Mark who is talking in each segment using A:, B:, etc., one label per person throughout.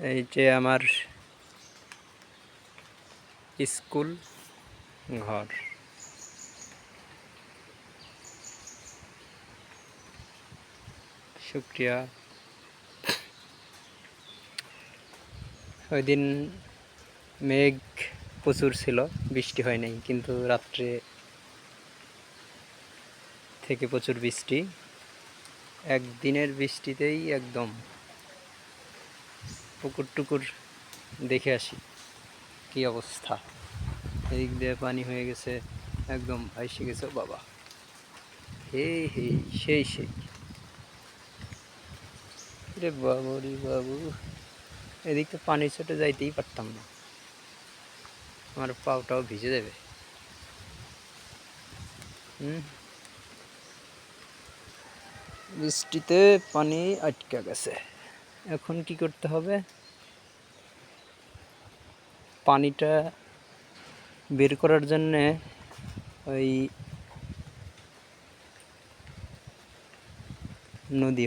A: এই যে আমার স্কুল ঘর। শুক্রিয়া। ওই দিন মেঘ প্রচুর ছিল, বৃষ্টি হয় নাই, কিন্তু রাত্রে থেকে প্রচুর বৃষ্টি। একদিনের বৃষ্টিতেই একদম পুকুর টুকুর দেখে আসি কি অবস্থা। এদিক দিয়ে পানি হয়ে গেছে, একদম ভাইসে গেছে বাবা। হে হে, সেই সেই রে বাবু রে বাবু, এদিক তো পানির ছোটে যাইতেই পারতাম না, আমার পাওটাও ভিজে যাবে। বৃষ্টিতে পানি আটকে গেছে, এখন কি করতে হবে? পানিটা বের করার জন্যে ওই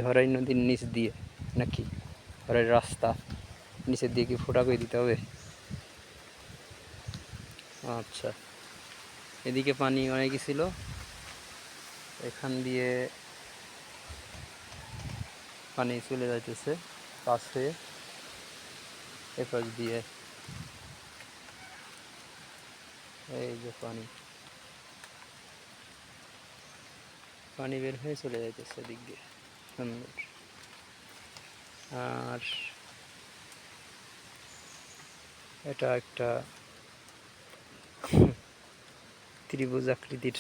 A: হরাই নদীর নিচ দিয়ে নাকি হরাই রাস্তা নিচের দিয়ে কি ফোঁটা করে দিতে হবে? আচ্ছা, এদিকে পানি অনেকই ছিল, এখান দিয়ে পানি চলে যাইতেছে পাশ হয়ে, এপাশ দিয়ে এই যে পানি বের হয়ে চলে যাইতেছে এদিক দিয়ে, সুন্দর। আর এটা একটা ত্রিভুজ আকৃতির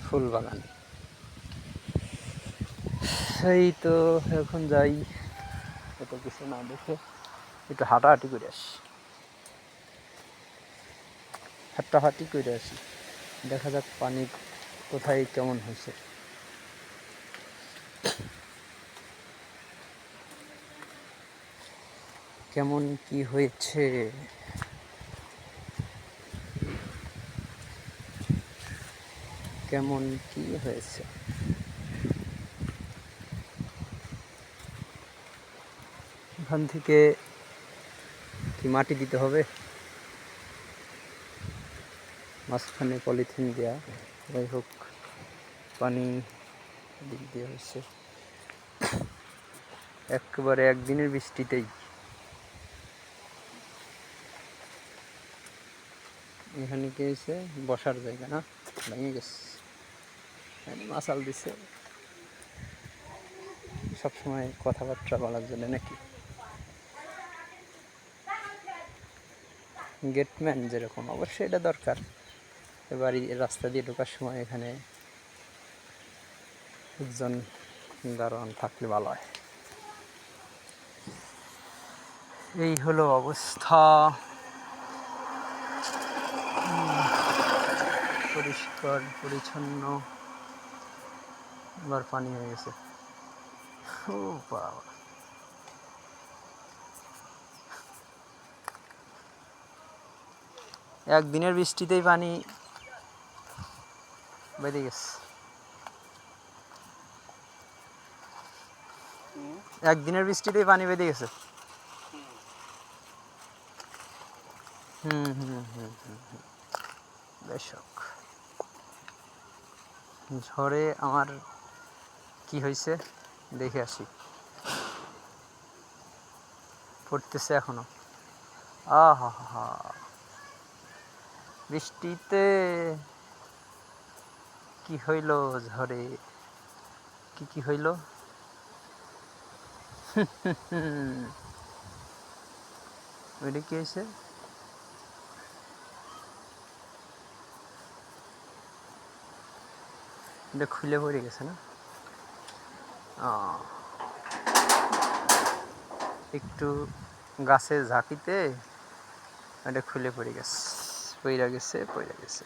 A: ফুল বাগান। এই তো এখন যাই, এত কিছু না দেখে একটু হাঁটাহাঁটি করে আসি, দেখা যাক পানি কোথায় কেমন হয়েছে। কেমন কি হয়েছে, কেমন কি হয়েছে। এখান থেকে কি মাটি দিতে হবে, মাঝখানে পলিথিন দেওয়া, যাই হোক পানি দিক দিয়ে হয়েছে একেবারে একদিনের বৃষ্টিতেই। এখানে কি হয়েছে, বসার জায়গা না, ভেঙে গেছে, মাসাল দিছে সবসময় কথাবার্তা বলার জন্য নাকি। গেটম্যান যেরকম, অবশ্যই এটা দরকার। বাড়ি রাস্তা দিয়ে ঢোকার সময় এখানে একজন দারোয়ান থাকলে ভালো হয়। এই হলো অবস্থা, পরিষ্কার পরিচ্ছন্ন। আবার পানি হয়ে গেছে, ও বাবা। একদিনের বৃষ্টিতেই পানি বেঁধে গেছে, একদিনের বৃষ্টিতেই পানি বেঁধে গেছে। বেশক, ঝড়ে আমার কি হয়েছে দেখে আসি। পড়তেছে এখনো, আহা হা, বৃষ্টিতে কি হইল, ঝড়ে কি হইল। ওইটা কি হয়েছে, এটা খুলে পড়ে গেছে না, একটু গাছের ঝাঁকিতে এটা খুলে পড়ে গেছে, পইরা গেছে।